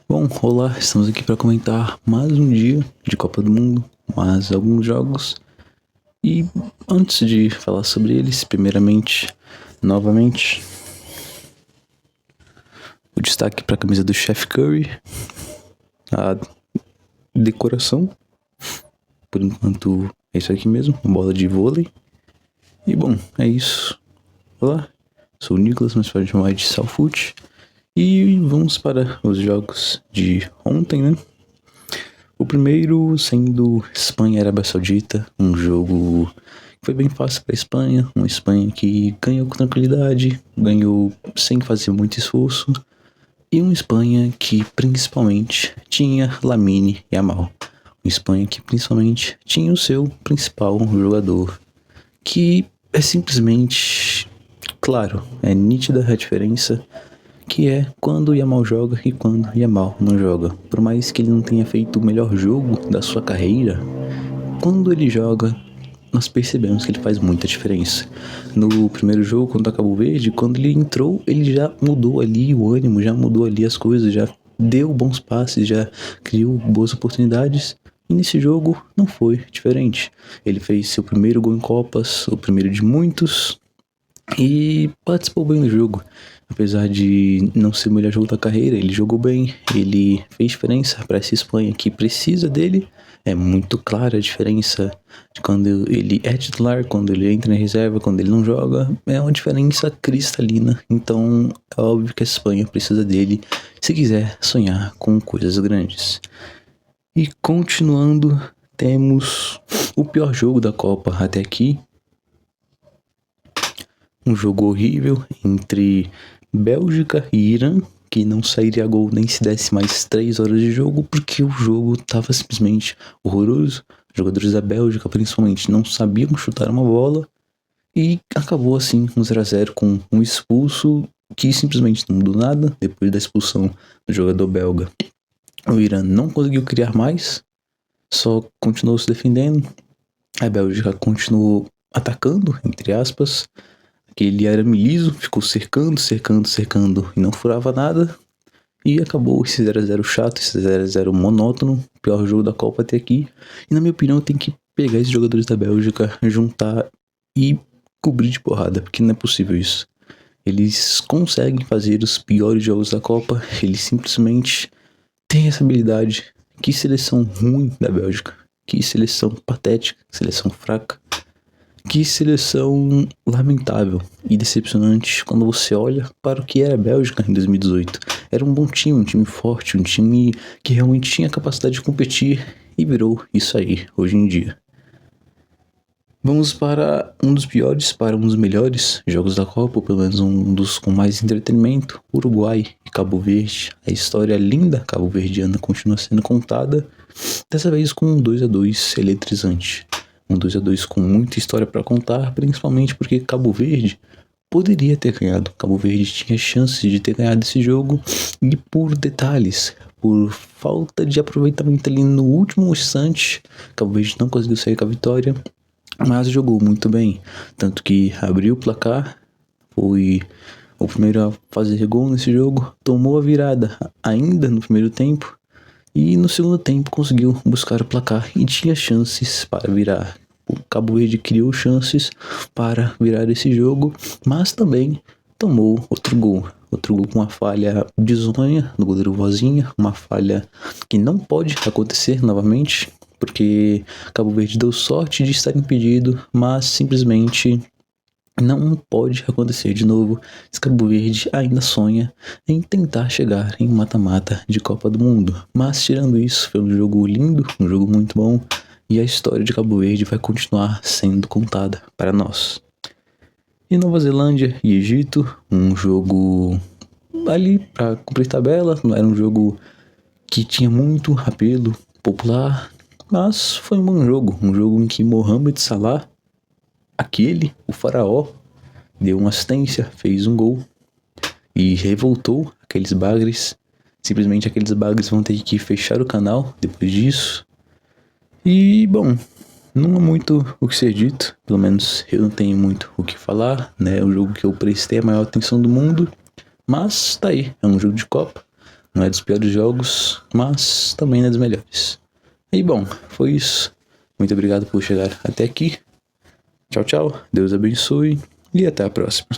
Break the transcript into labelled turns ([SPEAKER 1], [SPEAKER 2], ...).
[SPEAKER 1] Bom, olá, estamos aqui para comentar mais um dia de Copa do Mundo, mais alguns jogos. E antes de falar sobre eles, primeiramente, novamente, o destaque para a camisa do Chef Curry, a decoração, por enquanto é isso aqui mesmo, uma bola de vôlei. E bom, é isso. Olá, sou o Nicolas, mas pode chamar de Salfoot. E vamos para os jogos de ontem, né? O primeiro sendo Espanha e Arábia Saudita, um jogo que foi bem fácil para a Espanha, uma Espanha que ganhou com tranquilidade, ganhou sem fazer muito esforço, e uma Espanha que principalmente tinha Lamine Yamal, uma Espanha que principalmente tinha o seu principal jogador, que é simplesmente, claro, é nítida a diferença, que é quando o Yamal joga e quando o Yamal não joga. Por mais que ele não tenha feito o melhor jogo da sua carreira, quando ele joga, nós percebemos que ele faz muita diferença. No primeiro jogo contra Cabo Verde, quando ele entrou, ele já mudou ali o ânimo, já mudou ali as coisas, já deu bons passes, já criou boas oportunidades. E nesse jogo não foi diferente. Ele fez seu primeiro gol em Copas, o primeiro de muitos, e participou bem do jogo. Apesar de não ser o melhor jogo da carreira, ele jogou bem, ele fez diferença para essa Espanha que precisa dele. É muito clara a diferença de quando ele é titular, quando ele entra na reserva, quando ele não joga. É uma diferença cristalina. Então é óbvio que a Espanha precisa dele se quiser sonhar com coisas grandes. E continuando, temos o pior jogo da Copa até aqui. Um jogo horrível entre Bélgica e Irã, que não sairia gol nem se desse mais 3 horas de jogo, porque o jogo estava simplesmente horroroso. Os jogadores da Bélgica, principalmente, não sabiam chutar uma bola, e acabou assim, 0-0 com um expulso que simplesmente não mudou nada. Depois da expulsão do jogador belga, o Irã não conseguiu criar mais, só continuou se defendendo. A Bélgica continuou atacando, entre aspas. Aquele arame liso ficou cercando e não furava nada. E acabou esse 0-0 chato, esse 0-0 monótono, pior jogo da Copa até aqui. E na minha opinião tem que pegar esses jogadores da Bélgica, juntar e cobrir de porrada, porque não é possível isso. Eles conseguem fazer os piores jogos da Copa, eles simplesmente têm essa habilidade. Que seleção ruim da Bélgica, que seleção patética, seleção fraca. Que seleção lamentável e decepcionante quando você olha para o que era a Bélgica em 2018. Era um bom time, um time forte, um time que realmente tinha capacidade de competir, e virou isso aí hoje em dia. Vamos para um dos piores, para um dos melhores jogos da Copa, ou pelo menos um dos com mais entretenimento: Uruguai e Cabo Verde. A história linda cabo-verdiana continua sendo contada, dessa vez com um 2-2 eletrizante. Um 2-2 com muita história para contar, principalmente porque Cabo Verde poderia ter ganhado. Cabo Verde tinha chances de ter ganhado esse jogo, e por detalhes, por falta de aproveitamento ali no último instante, Cabo Verde não conseguiu sair com a vitória, mas jogou muito bem. Tanto que abriu o placar, foi o primeiro a fazer gol nesse jogo, tomou a virada ainda no primeiro tempo, e no segundo tempo conseguiu buscar o placar e tinha chances para virar. O Cabo Verde criou chances para virar esse jogo, mas também tomou outro gol. Outro gol com uma falha bizonha do goleiro Vozinha, uma falha que não pode acontecer novamente, porque Cabo Verde deu sorte de estar impedido, mas simplesmente não pode acontecer de novo. Esse Cabo Verde ainda sonha em tentar chegar em mata-mata de Copa do Mundo. Mas tirando isso, foi um jogo lindo, um jogo muito bom, e a história de Cabo Verde vai continuar sendo contada para nós. E Nova Zelândia e Egito, um jogo ali para cumprir tabela, não era um jogo que tinha muito apelo popular, mas foi um bom jogo, um jogo em que Mohamed Salah, o faraó, deu uma assistência, fez um gol e revoltou aqueles bagres. Simplesmente aqueles bagres vão ter que fechar o canal depois disso. E bom, não há muito o que ser dito, pelo menos eu não tenho muito o que falar, né? É um jogo que eu prestei a maior atenção do mundo, mas tá aí, é um jogo de Copa. Não é dos piores jogos, mas também não é dos melhores. E bom, foi isso. Muito obrigado por chegar até aqui. Tchau, tchau. Deus abençoe e até a próxima.